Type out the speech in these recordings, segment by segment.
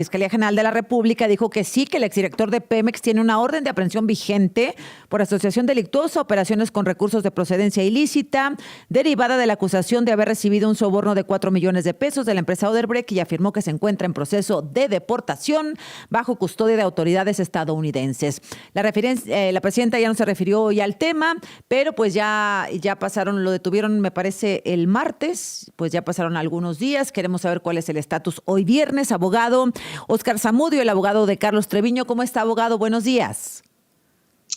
Fiscalía General de la República dijo que sí, que el exdirector de Pemex tiene una orden de aprehensión vigente por asociación delictuosa, operaciones con recursos de procedencia ilícita, derivada de la acusación de haber recibido un soborno de 4 millones de pesos de la empresa Odebrecht, y afirmó que se encuentra en proceso de deportación bajo custodia de autoridades estadounidenses. La presidenta ya no se refirió hoy al tema, pero pues ya pasaron, lo detuvieron me parece el martes, pues ya pasaron algunos días. Queremos saber cuál es el estatus hoy viernes. Abogado Óscar Zamudio, el abogado de Carlos Treviño. ¿Cómo está, abogado? Buenos días.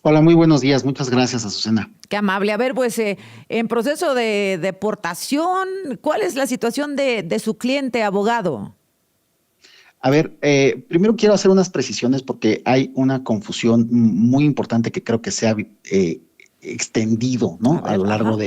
Hola, muy buenos días. Muchas gracias, Azucena. Qué amable. A ver, pues en proceso de deportación, ¿cuál es la situación de su cliente, abogado? A ver, primero quiero hacer unas precisiones porque hay una confusión muy importante que creo que se ha extendido, ¿no? A lo largo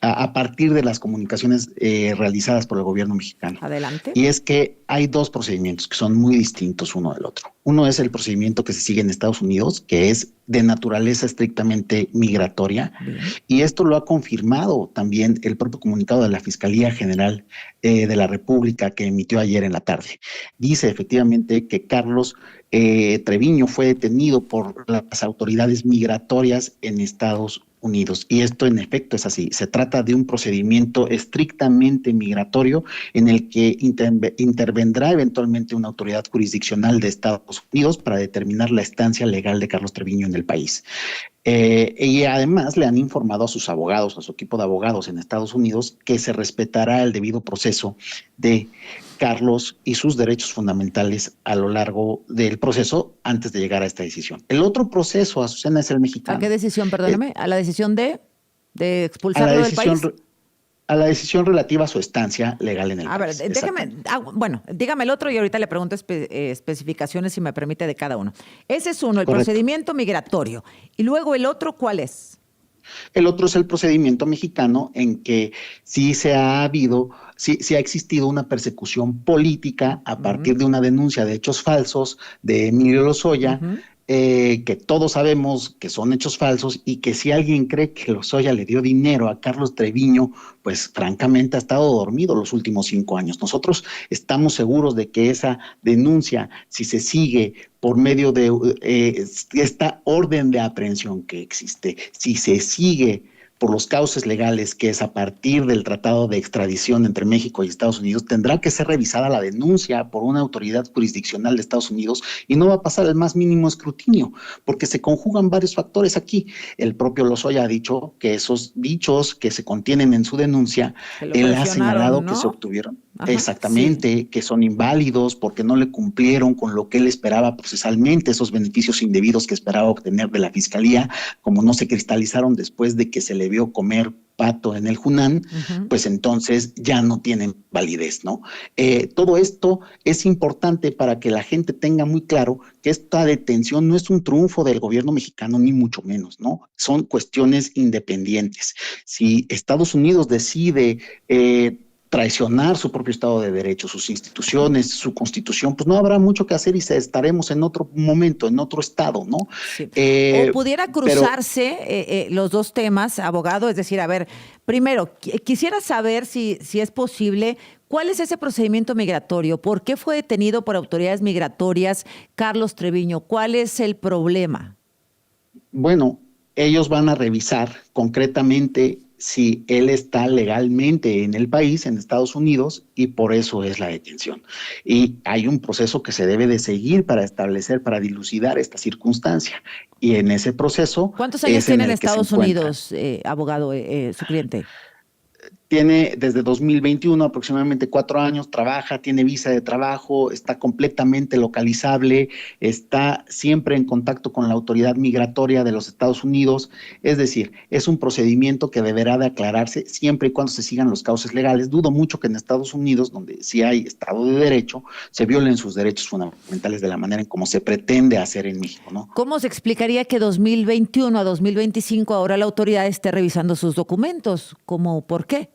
a partir de las comunicaciones realizadas por el gobierno mexicano. Adelante. Y es que hay dos procedimientos que son muy distintos uno del otro. Uno es el procedimiento que se sigue en Estados Unidos, que es de naturaleza estrictamente migratoria. Bien. Y esto lo ha confirmado también el propio comunicado de la Fiscalía General de la República que emitió ayer en la tarde. Dice efectivamente que Carlos Treviño fue detenido por las autoridades migratorias en Estados Unidos. Y esto en efecto es así. Se trata de un procedimiento estrictamente migratorio en el que intervendrá eventualmente una autoridad jurisdiccional de Estados Unidos para determinar la estancia legal de Carlos Treviño en el país. Y además le han informado a sus abogados, a su equipo de abogados en Estados Unidos, que se respetará el debido proceso de Carlos y sus derechos fundamentales a lo largo del proceso antes de llegar a esta decisión. El otro proceso, Azucena, es el mexicano. ¿A qué decisión, perdóname? ¿A la decisión de expulsarlo del país? A la decisión relativa a su estancia legal en el país. A ver, dígame el otro y ahorita le pregunto especificaciones, si me permite, de cada uno. Ese es uno, el Correcto. Procedimiento migratorio. Y luego el otro, ¿cuál es? El otro es el procedimiento mexicano, en que sí ha existido una persecución política a partir de una denuncia de hechos falsos de Emilio Lozoya, que todos sabemos que son hechos falsos, y que si alguien cree que Lozoya le dio dinero a Carlos Treviño, pues francamente ha estado dormido los últimos 5 años. Nosotros estamos seguros de que esa denuncia, si se sigue por medio de esta orden de aprehensión que existe, si se sigue por los cauces legales, que es a partir del tratado de extradición entre México y Estados Unidos, tendrá que ser revisada la denuncia por una autoridad jurisdiccional de Estados Unidos y no va a pasar el más mínimo escrutinio, porque se conjugan varios factores aquí. El propio Lozoya ha dicho que esos dichos que se contienen en su denuncia, él ha señalado, ¿no?, que se obtuvieron. Ajá, exactamente, sí, que son inválidos porque no le cumplieron con lo que él esperaba procesalmente, esos beneficios indebidos que esperaba obtener de la Fiscalía, como no se cristalizaron después de que se le vio comer pato en el Junán, pues entonces ya no tienen validez, ¿no? Todo esto es importante para que la gente tenga muy claro que esta detención no es un triunfo del gobierno mexicano, ni mucho menos, ¿no? Son cuestiones independientes. Si Estados Unidos decide traicionar su propio Estado de Derecho, sus instituciones, su Constitución, pues no habrá mucho que hacer y estaremos en otro momento, en otro estado, ¿no? Sí. O pudiera cruzarse los dos temas, abogado, es decir, a ver, primero, quisiera saber si es posible, ¿cuál es ese procedimiento migratorio? ¿Por qué fue detenido por autoridades migratorias Carlos Treviño? ¿Cuál es el problema? Bueno, ellos van a revisar concretamente si él está legalmente en el país, en Estados Unidos, y por eso es la detención. Y hay un proceso que se debe de seguir para establecer, para dilucidar esta circunstancia. Y en ese proceso... ¿Cuántos años tiene en Estados Unidos, abogado, su cliente? Tiene desde 2021 aproximadamente 4 años, trabaja, tiene visa de trabajo, está completamente localizable, está siempre en contacto con la autoridad migratoria de los Estados Unidos. Es decir, es un procedimiento que deberá de aclararse siempre y cuando se sigan los cauces legales. Dudo mucho que en Estados Unidos, donde sí hay Estado de Derecho, se violen sus derechos fundamentales de la manera en como se pretende hacer en México, ¿no? ¿Cómo se explicaría que 2021 a 2025 ahora la autoridad esté revisando sus documentos? ¿Cómo, por qué?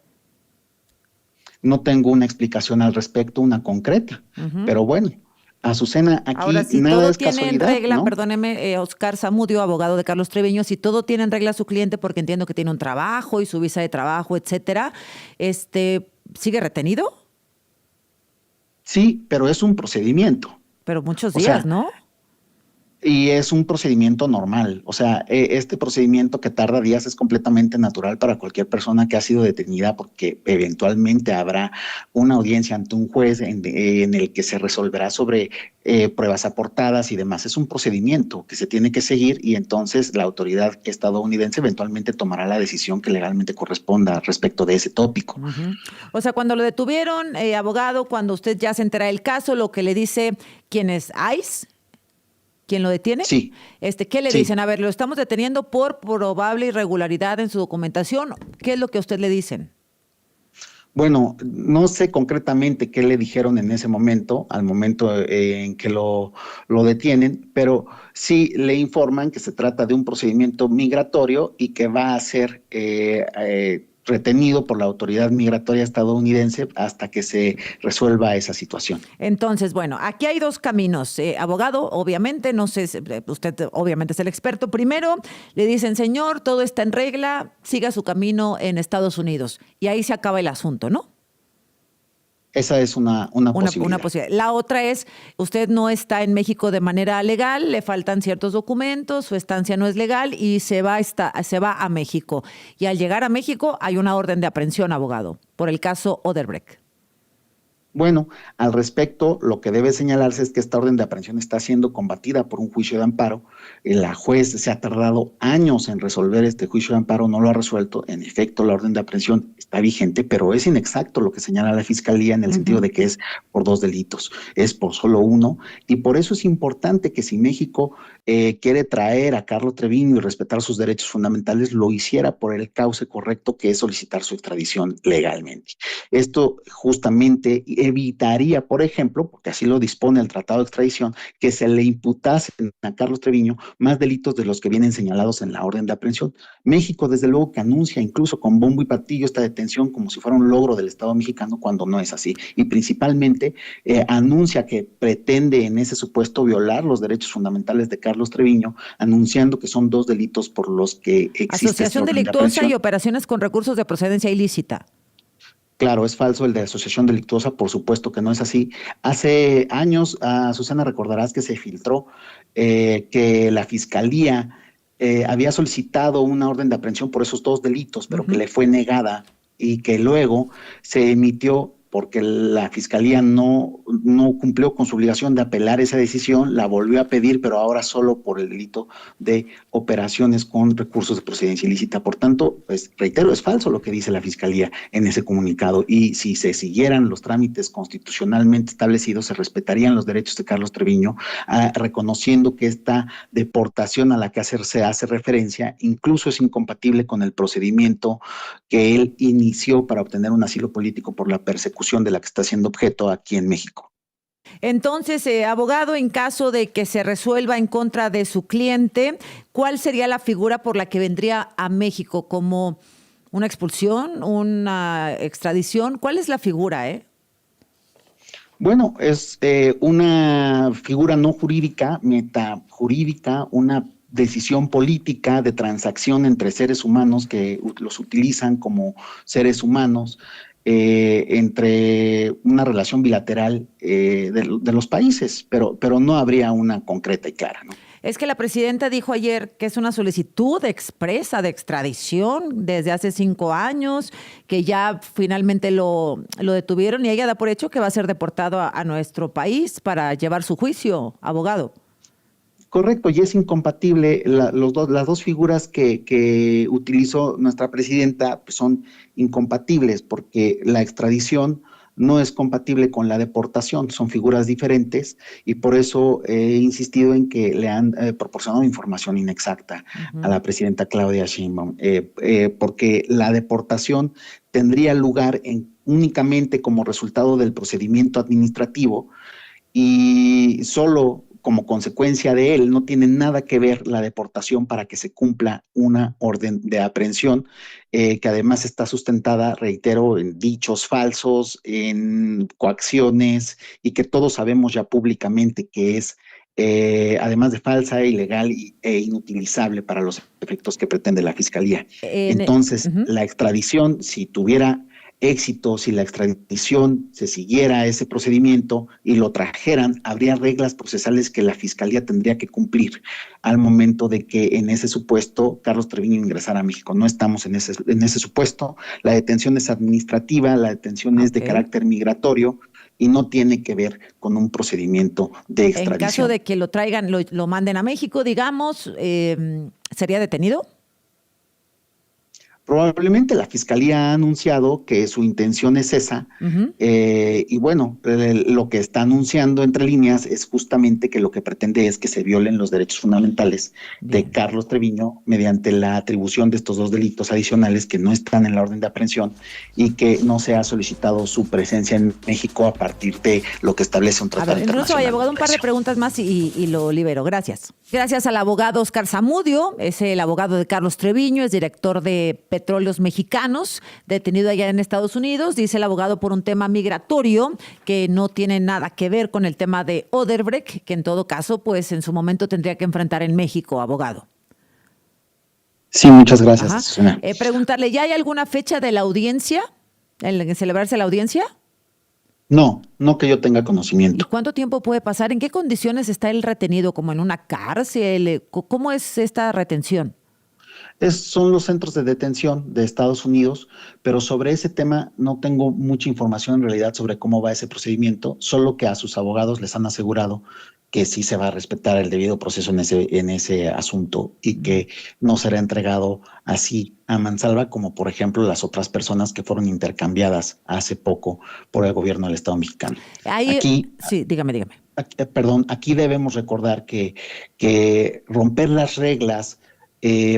No tengo una explicación al respecto, una concreta, pero bueno, Azucena, aquí ahora, si nada todo es tiene casualidad, en regla, ¿no? Perdóneme, Óscar Zamudio, abogado de Carlos Treviño, si todo tiene en regla su cliente, porque entiendo que tiene un trabajo y su visa de trabajo, etcétera, ¿sigue retenido? Sí, pero es un procedimiento. Pero muchos O días, sea, ¿no? y es un procedimiento normal, o sea, este procedimiento que tarda días es completamente natural para cualquier persona que ha sido detenida porque eventualmente habrá una audiencia ante un juez en el que se resolverá sobre pruebas aportadas y demás. Es un procedimiento que se tiene que seguir y entonces la autoridad estadounidense eventualmente tomará la decisión que legalmente corresponda respecto de ese tópico. Ujú. O sea, cuando lo detuvieron, abogado, cuando usted ya se entera del caso, lo que le dice quién es ICE, quién lo detiene, Sí, ¿qué le sí. dicen? A ver, lo estamos deteniendo por probable irregularidad en su documentación. ¿Qué es lo que a usted le dicen? Bueno, no sé concretamente qué le dijeron en ese momento, al momento en que lo detienen, pero sí le informan que se trata de un procedimiento migratorio y que va a ser retenido por la autoridad migratoria estadounidense hasta que se resuelva esa situación. Entonces, bueno, aquí hay dos caminos. Abogado, obviamente, no sé, usted obviamente es el experto. Primero, le dicen, señor, todo está en regla, siga su camino en Estados Unidos. Y ahí se acaba el asunto, ¿no? Esa es una Una posibilidad. posibilidad. La otra es, usted no está en México de manera legal, le faltan ciertos documentos, su estancia no es legal y se va a México. Y al llegar a México hay una orden de aprehensión, abogado, por el caso Oderbrecht. Bueno, al respecto, lo que debe señalarse es que esta orden de aprehensión está siendo combatida por un juicio de amparo. La juez se ha tardado años en resolver este juicio de amparo, no lo ha resuelto. En efecto, la orden de aprehensión está vigente, pero es inexacto lo que señala la fiscalía en el sentido Ujú. de que es por dos delitos, es por solo uno. Y por eso es importante que si México quiere traer a Carlos Treviño y respetar sus derechos fundamentales, lo hiciera por el cauce correcto, que es solicitar su extradición legalmente. Esto justamente evitaría, por ejemplo, porque así lo dispone el Tratado de Extradición, que se le imputasen a Carlos Treviño más delitos de los que vienen señalados en la orden de aprehensión. México, desde luego, que anuncia incluso con bombo y platillo esta detención como si fuera un logro del Estado mexicano, cuando no es así. Y principalmente anuncia que pretende en ese supuesto violar los derechos fundamentales de Carlos Treviño, anunciando que son dos delitos por los que existe esta Asociación orden de delictuosa y aprehensión. operaciones con recursos de procedencia ilícita. Claro, es falso el de asociación delictuosa, por supuesto que no es así. Hace años, Susana, recordarás que se filtró que la fiscalía había solicitado una orden de aprehensión por esos dos delitos, pero que Ujú. le fue negada y que luego se emitió porque la fiscalía no cumplió con su obligación de apelar esa decisión, la volvió a pedir, pero ahora solo por el delito de operaciones con recursos de procedencia ilícita. Por tanto, pues reitero, es falso lo que dice la fiscalía en ese comunicado y si se siguieran los trámites constitucionalmente establecidos, se respetarían los derechos de Carlos Treviño, reconociendo que esta deportación a la que se hace referencia incluso es incompatible con el procedimiento que él inició para obtener un asilo político por la persecución de la que está siendo objeto aquí en México. Entonces, abogado, en caso de que se resuelva en contra de su cliente, ¿cuál sería la figura por la que vendría a México? ¿Como una expulsión, una extradición? ¿Cuál es la figura, eh? Bueno, es una figura no jurídica, metajurídica, una decisión política de transacción entre seres humanos que los utilizan como seres humanos, entre una relación bilateral de los países, pero no habría una concreta y clara, ¿no? Es que la presidenta dijo ayer que es una solicitud expresa de extradición desde hace 5 años, que ya finalmente lo detuvieron y ella da por hecho que va a ser deportado a nuestro país para llevar su juicio, abogado. Correcto, y es incompatible, las dos figuras que utilizó nuestra presidenta pues son incompatibles porque la extradición no es compatible con la deportación, son figuras diferentes y por eso he insistido en que le han proporcionado información inexacta a Ujú. la presidenta Claudia Sheinbaum, porque la deportación tendría lugar únicamente como resultado del procedimiento administrativo y solo como consecuencia de él no tiene nada que ver la deportación para que se cumpla una orden de aprehensión, que además está sustentada, reitero, en dichos falsos, en coacciones y que todos sabemos ya públicamente que es, además de falsa, ilegal e inutilizable para los efectos que pretende la Fiscalía. En, Entonces, ujú. la extradición, si tuviera éxito, si la extradición se siguiera ese procedimiento y lo trajeran, habría reglas procesales que la Fiscalía tendría que cumplir al momento de que en ese supuesto Carlos Treviño ingresara a México. No estamos en ese supuesto. La detención es administrativa, la detención es de Ok. carácter migratorio y no tiene que ver con un procedimiento de En caso extradición. de que lo traigan, lo manden a México, digamos, ¿sería detenido? Probablemente la Fiscalía ha anunciado que su intención es esa, Ujú. y bueno, lo que está anunciando entre líneas es justamente que lo que pretende es que se violen los derechos fundamentales de Bien. Carlos Treviño mediante la atribución de estos dos delitos adicionales que no están en la orden de aprehensión y que no se ha solicitado su presencia en México a partir de lo que establece un A tratado ver, no se vaya, internacional de abogado, un par de presión. preguntas más y lo libero. Gracias. Gracias al abogado Oscar Zamudio, es el abogado de Carlos Treviño, es director de Petróleos Mexicanos, detenido allá en Estados Unidos, dice el abogado por un tema migratorio que no tiene nada que ver con el tema de Odebrecht, que en todo caso, pues en su momento tendría que enfrentar en México, abogado. Sí, muchas gracias, Ajá. Azucena. Preguntarle, ¿ya hay alguna fecha de la audiencia, en celebrarse la audiencia? No, no que yo tenga ¿Y conocimiento. cuánto tiempo puede pasar? ¿En qué condiciones está el retenido? ¿Como en una cárcel? ¿Cómo es esta retención? Son los centros de detención de Estados Unidos, pero sobre ese tema no tengo mucha información en realidad sobre cómo va ese procedimiento, solo que a sus abogados les han asegurado que sí se va a respetar el debido proceso en ese asunto y Mm. que no será entregado así a mansalva como por ejemplo las otras personas que fueron intercambiadas hace poco por el gobierno del Estado mexicano. Ahí, Aquí sí, dígame. perdón, aquí debemos recordar que romper las reglas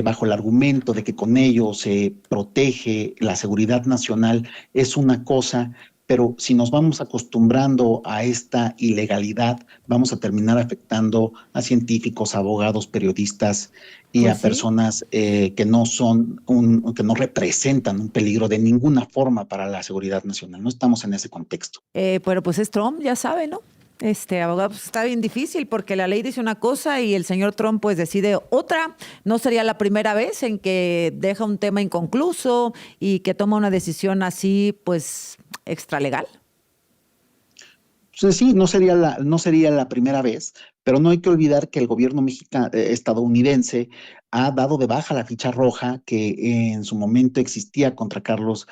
bajo el argumento de que con ello se protege la seguridad nacional es una cosa, pero si nos vamos acostumbrando a esta ilegalidad, vamos a terminar afectando a científicos, abogados, periodistas y Pues a sí, personas que no representan un peligro de ninguna forma para la seguridad nacional. No estamos en ese contexto. pero pues es Trump, ya sabe, ¿no? Abogado, pues está bien difícil porque la ley dice una cosa y el señor Trump pues decide otra. No sería la primera vez en que deja un tema inconcluso y que toma una decisión así pues extralegal. Pues sí, no sería la primera vez, pero no hay que olvidar que el gobierno mexicano, estadounidense ha dado de baja la ficha roja que en su momento existía contra Carlos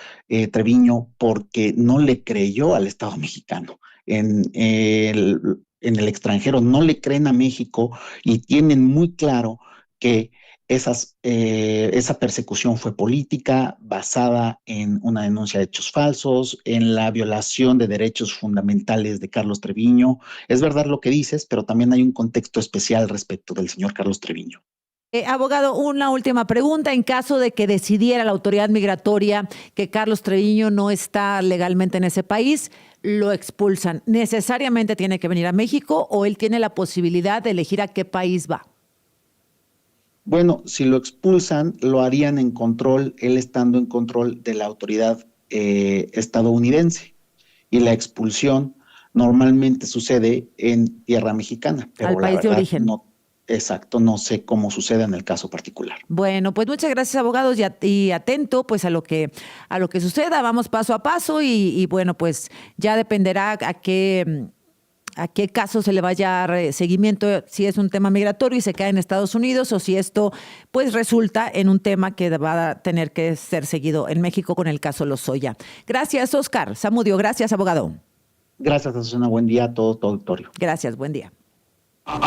Treviño porque no le creyó al Estado mexicano. En el extranjero no le creen a México y tienen muy claro que esa persecución fue política, basada en una denuncia de hechos falsos, en la violación de derechos fundamentales de Carlos Treviño. Es verdad lo que dices, pero también hay un contexto especial respecto del señor Carlos Treviño. Abogado, una última pregunta. En caso de que decidiera la autoridad migratoria que Carlos Treviño no está legalmente en ese país, lo expulsan. ¿Necesariamente tiene que venir a México o él tiene la posibilidad de elegir a qué país va? Bueno, si lo expulsan, lo harían en control, él estando en control de la autoridad estadounidense. Y la expulsión normalmente sucede en tierra mexicana, Al pero la país de verdad origen. no, exacto, no sé cómo sucede en el caso particular. Bueno, pues muchas gracias, abogados, y atento pues a lo que suceda. Vamos paso a paso y bueno, pues ya dependerá a qué caso se le vaya a dar seguimiento, si es un tema migratorio y se queda en Estados Unidos o si esto pues resulta en un tema que va a tener que ser seguido en México con el caso Lozoya. Gracias, Oscar Zamudio. Gracias, abogado. Gracias, Azucena. Buen día a todo tu auditorio. Gracias, buen día.